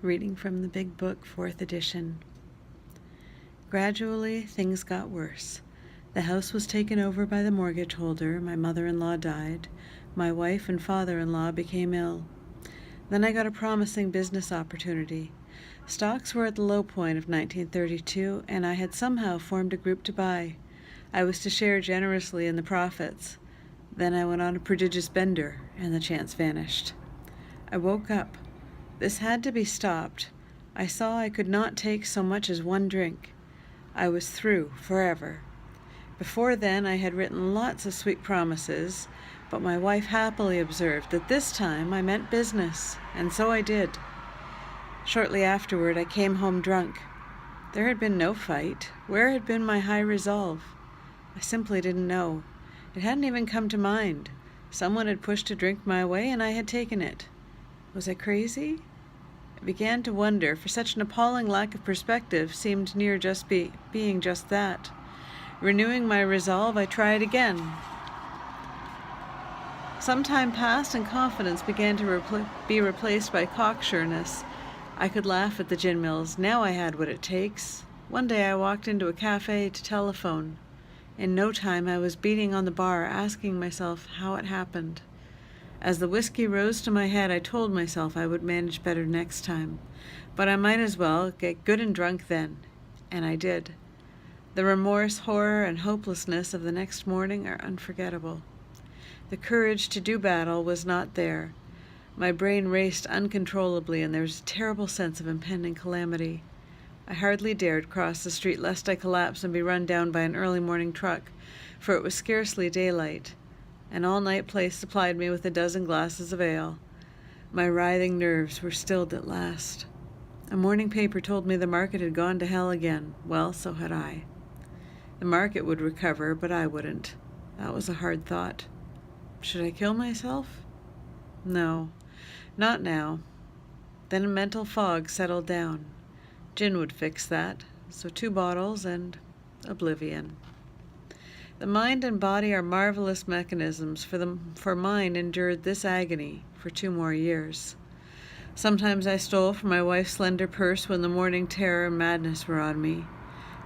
Reading from the Big Book, 4th edition. Gradually, things got worse. The house was taken over by the mortgage holder, my mother-in-law died, my wife and father-in-law became ill. Then I got a promising business opportunity. Stocks were at the low point of 1932, and I had somehow formed a group to buy. I was to share generously in the profits. Then I went on a prodigious bender, and the chance vanished. I woke up. This had to be stopped. I saw I could not take so much as one drink. I was through forever. Before then I had written lots of sweet promises, but my wife happily observed that this time I meant business, and so I did. Shortly afterward I came home drunk. There had been no fight. Where had been my high resolve? I simply didn't know. It hadn't even come to mind. Someone had pushed a drink my way, and I had taken it. Was I crazy? I began to wonder, for such an appalling lack of perspective seemed near just being just that. Renewing my resolve, I tried again. Some time passed, and confidence began to be replaced by cocksureness. I could laugh at the gin mills. Now I had what it takes. One day I walked into a cafe to telephone. In no time I was beating on the bar, asking myself how it happened. As the whiskey rose to my head, I told myself I would manage better next time, but I might as well get good and drunk then, and I did. The remorse, horror, and hopelessness of the next morning are unforgettable. The courage to do battle was not there. My brain raced uncontrollably, and there was a terrible sense of impending calamity. I hardly dared cross the street lest I collapse and be run down by an early morning truck, for it was scarcely daylight. An all-night place supplied me with a dozen glasses of ale. My writhing nerves were stilled at last. A morning paper told me the market had gone to hell again. Well, so had I. The market would recover, but I wouldn't. That was a hard thought. Should I kill myself? No, not now. Then a mental fog settled down. Gin would fix that, so 2 bottles and oblivion. The mind and body are marvelous mechanisms, for mine endured this agony for 2 more years. Sometimes I stole from my wife's slender purse when the morning terror and madness were on me.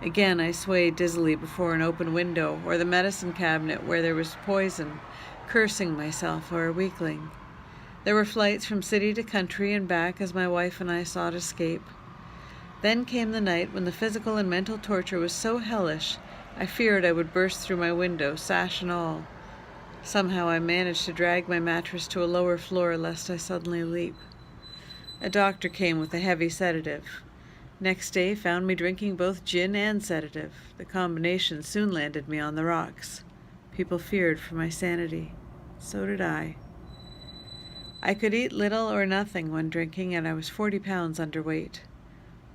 Again I swayed dizzily before an open window or the medicine cabinet where there was poison, cursing myself for a weakling. There were flights from city to country and back as my wife and I sought escape. Then came the night when the physical and mental torture was so hellish I feared I would burst through my window, sash and all. Somehow I managed to drag my mattress to a lower floor lest I suddenly leap. A doctor came with a heavy sedative. Next day found me drinking both gin and sedative. The combination soon landed me on the rocks. People feared for my sanity. So did I. I could eat little or nothing when drinking, and I was 40 pounds underweight.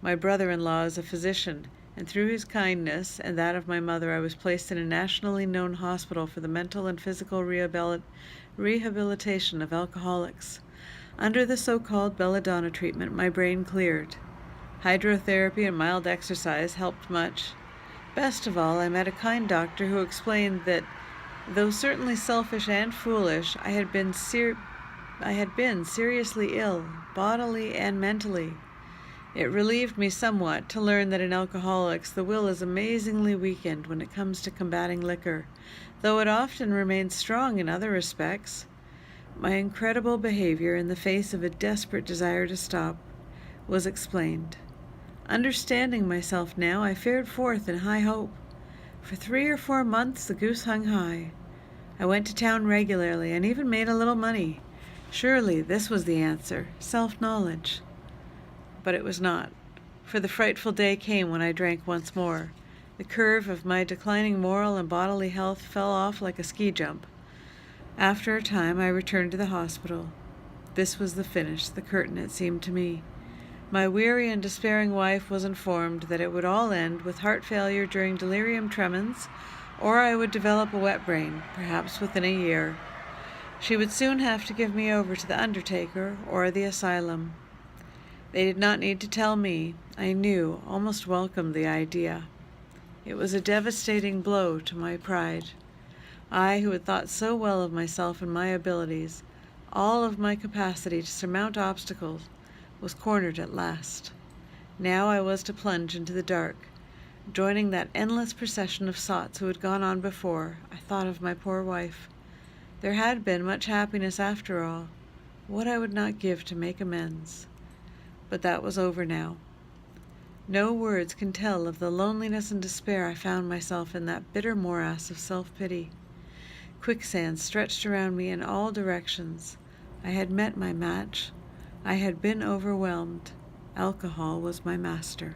My brother-in-law is a physician, and through his kindness and that of my mother I was placed in a nationally known hospital for the mental and physical rehabilitation of alcoholics. Under the so-called belladonna treatment, my brain cleared. Hydrotherapy and mild exercise helped much. Best of all, I met a kind doctor who explained that, though certainly selfish and foolish, I had been seriously ill, bodily and mentally. It relieved me somewhat to learn that in alcoholics the will is amazingly weakened when it comes to combating liquor, though it often remains strong in other respects. My incredible behavior in the face of a desperate desire to stop was explained. Understanding myself now, I fared forth in high hope. For 3 or 4 months the goose hung high. I went to town regularly and even made a little money. Surely this was the answer, self-knowledge. But it was not, for the frightful day came when I drank once more. The curve of my declining moral and bodily health fell off like a ski jump. After a time I returned to the hospital. This was the finish, the curtain, it seemed to me. My weary and despairing wife was informed that it would all end with heart failure during delirium tremens, or I would develop a wet brain, perhaps within a year. She would soon have to give me over to the undertaker or the asylum. They did not need to tell me. I knew, almost welcomed the idea. It was a devastating blow to my pride. I, who had thought so well of myself and my abilities, all of my capacity to surmount obstacles, was cornered at last. Now I was to plunge into the dark. Joining that endless procession of sots who had gone on before, I thought of my poor wife. There had been much happiness after all. What I would not give to make amends. But that was over now. No words can tell of the loneliness and despair I found myself in, that bitter morass of self-pity. Quicksand stretched around me in all directions. I had met my match. I had been overwhelmed. Alcohol was my master.